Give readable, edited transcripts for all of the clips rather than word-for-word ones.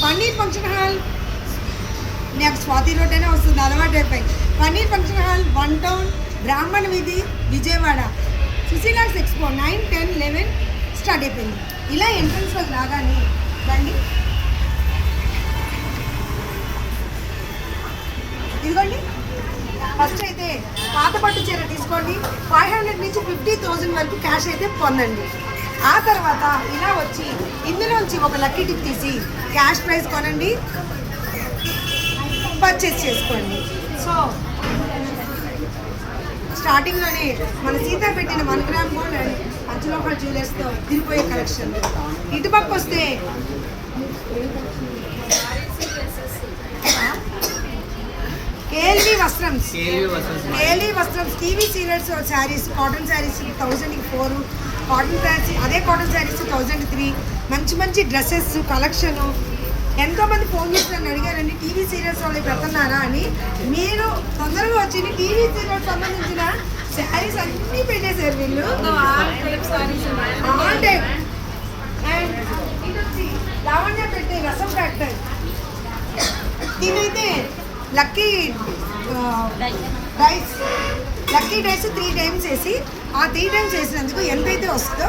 Paneer function hall, నాకు Swathi road అయినా వస్తుంది అలవాటు అయిపోయి. పన్నీర్ ఫంక్షన్ హాల్, 1 టౌన్, బ్రాహ్మణ వీధి, విజయవాడ. సుశీలాస్ ఎక్స్పో 9, 10, 11 స్టార్ట్ అయిపోయింది. ఇలా ఎంట్రన్స్లోకి రాగానే రండి, ఇదిగోండి. ఫస్ట్ అయితే పాత పట్టు చీర తీసుకోండి, 500 నుంచి 50,000 వరకు క్యాష్ అయితే పొందండి. ఆ తర్వాత ఇలా వచ్చి ఇందులోంచి ఒక లక్కీ టిప్ తీసి క్యాష్ ప్రైజ్ కొనండి, పర్చేస్ చేసుకోండి. సో స్టార్టింగ్లోనే మన సీత పెట్టిన 1 గ్రామ్ గోల్డ్ అండ్ పంచలోహ జ్యువెలర్స్తో తిరిగిపోయే కలెక్షన్. ఇటుపక్క వస్తే KLV Vastrams TV serials sarees, cotton sarees 1000కి 4, కాటన్ శారీస్ అదే కాటన్ శారీస్ 1000కి 3. మంచి మంచి డ్రెస్సెస్ కలెక్షను. ఎంతోమంది ఫోన్ చేసి నన్ను అడిగారండి టీవీ సీరియల్స్ వాళ్ళు పెడుతున్నారా అని. మీరు తొందరగా వచ్చి టీవీ సీరియల్స్ సంబంధించిన శారీస్ అన్నీ పెట్టేశారు వీళ్ళు, ఆల్ టైప్. అండ్ ఇది వచ్చి లావణ్య పెట్టే రసం ఫ్యాక్టరీ. దీనైతే లక్కీ డైస్ 3 టైమ్స్ వేసి ఆ 3 టైమ్స్ వేసినందుకు ఎంతైతే వస్తుందో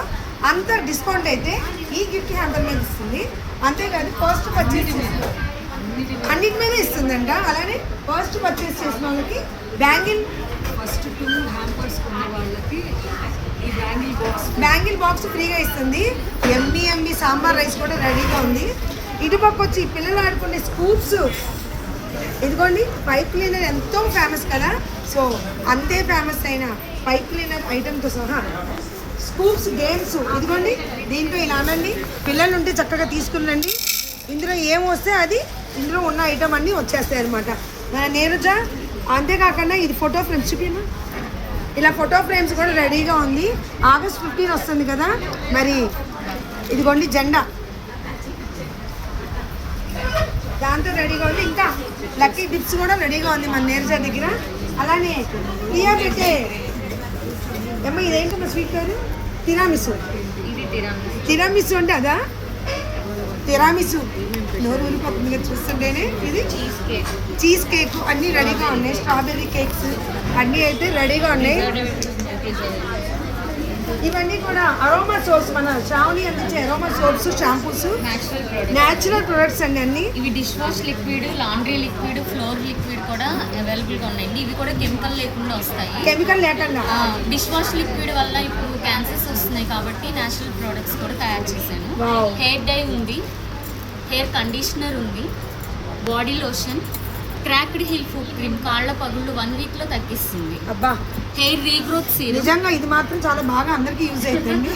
అంత డిస్కౌంట్ అయితే ఈ గిఫ్ట్ హ్యాంపర్ మీద ఇస్తుంది. అంతేకాదు ఫస్ట్ పర్చేస్ అన్నిటి మీద ఇస్తుందంట. అలానే ఫస్ట్ పర్చేస్ చేసిన వాళ్ళకి బ్యాంగిల్, ఫస్ట్ 2 హ్యాంపర్స్ కొన్న వాళ్ళకి ఈ బ్యాంగిల్ బాక్స్ ఫ్రీగా ఇస్తుంది. ఎమ్మి సాంబార్ రైస్ కూడా రెడీగా ఉంది. ఇటుపక్క వచ్చి పిల్లలు ఆడుకునే స్కూప్స్, ఇదిగోండి. పైప్ క్లీనర్ ఎంతో ఫేమస్ కదా, సో అంతే ఫేమస్ అయిన పైప్ క్లీనర్ ఐటెంతో సహా స్కూప్స్ గేమ్స్. ఇదిగోండి, దీంట్లో ఇలా అనండి, పిల్లలు ఉంటే చక్కగా తీసుకురండి. ఇందులో ఏమొస్తే అది ఇందులో ఉన్న ఐటమ్ అన్నీ వచ్చేస్తాయి అనమాట. మన నీరజ. అంతేకాకుండా ఇది ఫోటో ఫ్రేమ్స్ చూపినా, ఇలా ఫోటో ఫ్రేమ్స్ కూడా రెడీగా ఉంది. ఆగస్ట్ 15 వస్తుంది కదా, మరి ఇదిగోండి జెండా దాంతో రెడీగా ఉంది. ఇంకా లక్కీ టిప్స్ కూడా రెడీగా ఉంది మన నీరజ దగ్గర. అలానే ప్రియా పెట్టే ఏమో ఇదేంటమ్మా స్వీట్ పేరు? తిరామిసు. తిరామిసు అంటే అదా? తిరామిసు నోరు ఊరిపోతుంది కదా చూస్తుంటేనే. ఇది చీజ్ కేక్ అన్నీ రెడీగా ఉన్నాయి. స్ట్రాబెర్రీ కేక్స్ అన్నీ అయితే రెడీగా ఉన్నాయి. ఇవన్నీ కూడా అరోమా సోప్స్, మన శ్రావణి అందించే aroma soaps, shampoos, natural products అండి అన్ని. ఇవి dish wash liquid, laundry liquid, floor liquid కూడా అవైలబుల్గా ఉన్నాయండి. ఇవి కూడా కెమికల్ లేకుండా వస్తాయి. కెమికల్ లేకుండా. డిష్ వాష్ లిక్విడ్ వల్ల ఇప్పుడు క్యాన్సర్స్ వస్తున్నాయి కాబట్టి న్యాచురల్ ప్రొడక్ట్స్ కూడా తయారు చేశాను. హెయిర్ డై ఉంది, హెయిర్ కండిషనర్ ఉంది, body lotion, cracked heel foot cream కాళ్ళ పగుళ్ళు 1 వీక్లో తగ్గిస్తుంది. అబ్బా, హెయిర్ రీగ్రోత్ సీరం. నిజంగా ఇది మాత్రం చాలా బాగా అందరికీ యూజ్ అవుతుంది.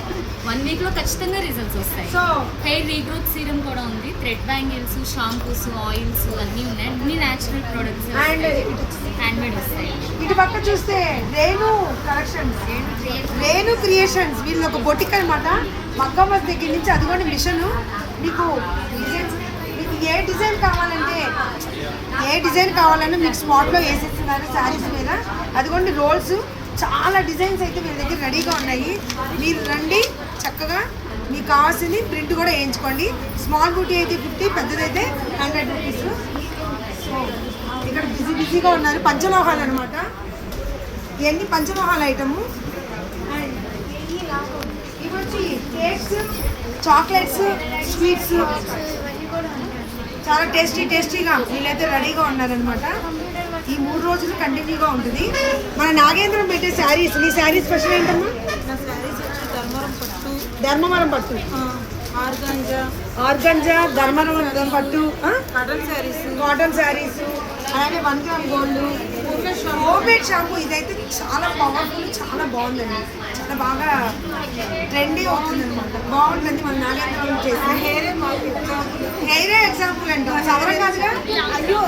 1 వీక్లో ఖచ్చితంగా రిజల్ట్స్ వస్తాయి. సో హెయిర్ రీగ్రోత్ సీరం కూడా ఉంది. థ్రెడ్ బ్యాంగిల్స్, షాంపూస్, ఆయిల్స్ అన్నీ ఉన్నాయి. అన్ని న్యాచురల్ ప్రొడక్ట్స్ అండ్ హ్యాండ్మేడ్ వస్తాయి. ఇటు పక్క చూస్తే రేణు కలెక్షన్స్, రేణు క్రియేషన్స్. వీళ్ళు ఒక బొటిక్ అనమాట. మగ్గమ్మ దగ్గర నుంచి అదిగోండి మిషన్. మీకు ఏ డిజైన్ కావాలన్నా మీకు స్పాట్లో వేసేస్తున్నారు శారీస్ మీద. అదిగోండి రోల్స్, చాలా డిజైన్స్ అయితే వీళ్ళ దగ్గర రెడీగా ఉన్నాయి. మీరు రండి, చక్కగా మీకు కావాల్సింది ప్రింట్ కూడా వేయించుకోండి. స్మాల్ బూటీ అయితే 50, పెద్దదైతే 100 రూపీస్. సో ఇక్కడ బిజీగా ఉన్నారు. పంచలోహాలు అనమాట ఇవన్నీ, పంచలోహాల ఐటము. ఇవి వచ్చి కేక్స్, చాక్లెట్స్, స్వీట్స్ చాలా టేస్టీగా వీళ్ళైతే రెడీగా ఉన్నారనమాట. ఈ 3 రోజులు కంటిన్యూగా ఉంటుంది. మన నాగేంద్రం పెట్టే శారీస్. నీ శారీ స్పెషల్ ఏంటమ్మా? నా శారీస్ వచ్చి ధర్మవరం పట్టు, ఆర్గంజా, ధర్మవరం పట్టు, కాటన్ శారీస్, అలాగే 1 గ్రామ్ గోల్డ్, హోమ్మేడ్ షాంపూ. ఇదైతే చాలా పవర్ఫుల్, చాలా బాగుందండి. చాలా బాగా ట్రెండీ అవుతుంది అనమాట. బాగుంటుంది. మన నాగేంద్రం చేసిన హెయిరే ఎగ్జాంపుల్ అండి. సవరం కాదుగా. అయ్యో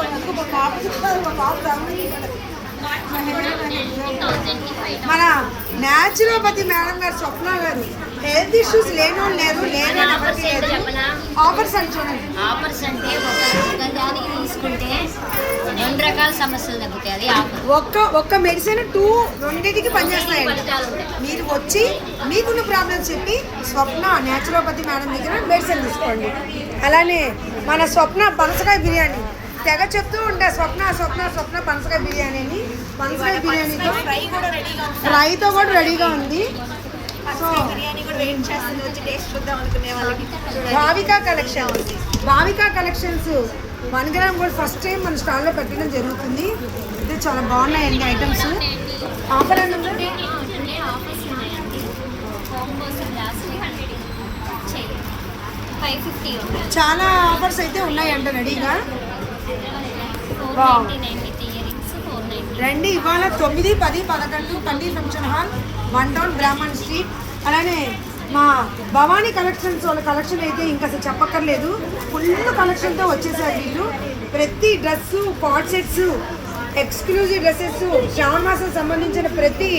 మన న్యాచురోపతి మేడం గారు, స్వప్న గారు, హెల్త్ ఇష్యూస్ లేనోళ్ళు లేరు, ఆఫర్స్ అని చూడండి. ఆఫర్స్ అంటే దానికి తీసుకుంటే 2 రకాల సమస్యలు తగ్గుతాయి. అది ఒక్క మెడిసిన్ 2 పనిచేస్తాయండి. మీరు వచ్చి మీకున్న ప్రాబ్లమ్స్ చెప్పి స్వప్న న్యాచురోపతి మేడం దగ్గర మెడిసిన్ తీసుకోండి. అలానే మన స్వప్న పనసకాయ బిర్యానీ తెగ చెప్తూ ఉంటా స్వప్న పనసకాయ బిర్యానీ అని. పనసకాయ బిర్యానీతో ఫ్రైతో కూడా రెడీగా ఉంది. సో భావికా కలెక్షన్స్ 1 గ్రామ్ కూడా ఫస్ట్ టైం మన స్టాల్లో పెట్టడం జరుగుతుంది. ఇది చాలా బాగున్నాయండి ఐటమ్స్. ఆఫర్ అని ఉందా? ఆఫర్స్ ఉన్నాయండి. కాంబోస్ లాస్ట్ 550 ఉంది. చాలా ఆఫర్స్ అయితే ఉన్నాయంట రెడీగా. 499 విత్ ఇయరింగ్స్ 490. రండి ఇవాళ 9, 10, 11 Panneer function hall 1 town Brahman street. అలానే మా భవానీ కలెక్షన్స్ వాళ్ళ కలెక్షన్ అయితే ఇంకా అసలు చెప్పక్కర్లేదు. ఫుల్ కలెక్షన్తో వచ్చేసారు వీళ్ళు. ప్రతి డ్రెస్సు, పాట్ సెట్స్, ఎక్స్క్లూజివ్ డ్రెస్సెస్, శ్రావణ మాసం సంబంధించిన ప్రతి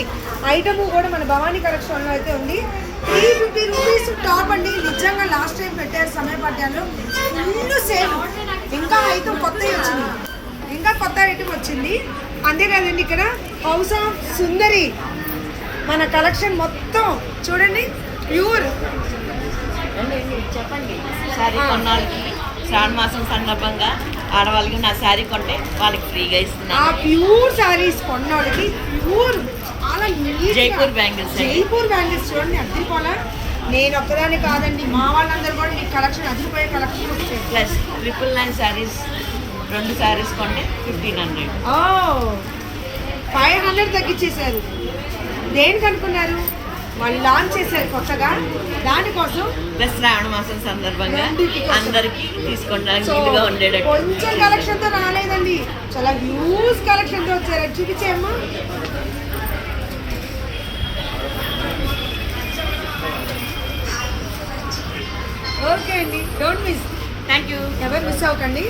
ఐటము కూడా మన భవానీ కలెక్షన్లో అయితే ఉంది. 350 రూపీస్ టాప్ అండి. నిజంగా లాస్ట్ టైం పెట్టారు సమయ పట్టాలు ఫుల్ సేల్. ఇంకా ఐటమ్ కొత్త ఐటమ్ వచ్చింది. అంతేకాదండి ఇక్కడ హౌస్ ఆఫ్ సుందరి మన కలెక్షన్ మొత్తం చూడండి ప్యూర్. చెప్పండి. శారీ కొన్నాళ్ళకి శ్రావణ మాసం సందర్భంగా ఆడవాళ్ళకి నా శారీ కొంటే వాళ్ళకి ఫ్రీగా ఆ ఇస్తున్నాను. ప్యూర్ శారీస్ కొన్నోళ్ళకి ప్యూర్ చాలా నీట్గా జైపూర్ బ్యాంగిల్స్. చూడండి అదిరిపోలా. నేను ఒక్కదాన్ని కాదండి, మా వాళ్ళందరూ కూడా మీకు కలెక్షన్ అదిరిపోయే కలెక్షన్ వచ్చాయి. ప్లస్ 999 శారీస్, 2 శారీస్ కొంటే 1500. 500 తగ్గించేశారు. దేనికి అనుకున్నారు? వాళ్ళు లాంచ్ చేశారు కొత్తగా, దానికోసం. ప్లస్ శ్రావణ మాసం సందర్భంగా అందరికి తీసుకోవడానికి సో వీలుగా ఉండేటట్టు కొంచెం కలెక్షన్తో రాలేదండి, చాలా హ్యూజ్ కలెక్షన్తో వచ్చారు. అది చూపించేయమ్మా. ఓకే అండి, డోంట్ మిస్. Thank you. ఎవరు మిస్ అవ్వకండి.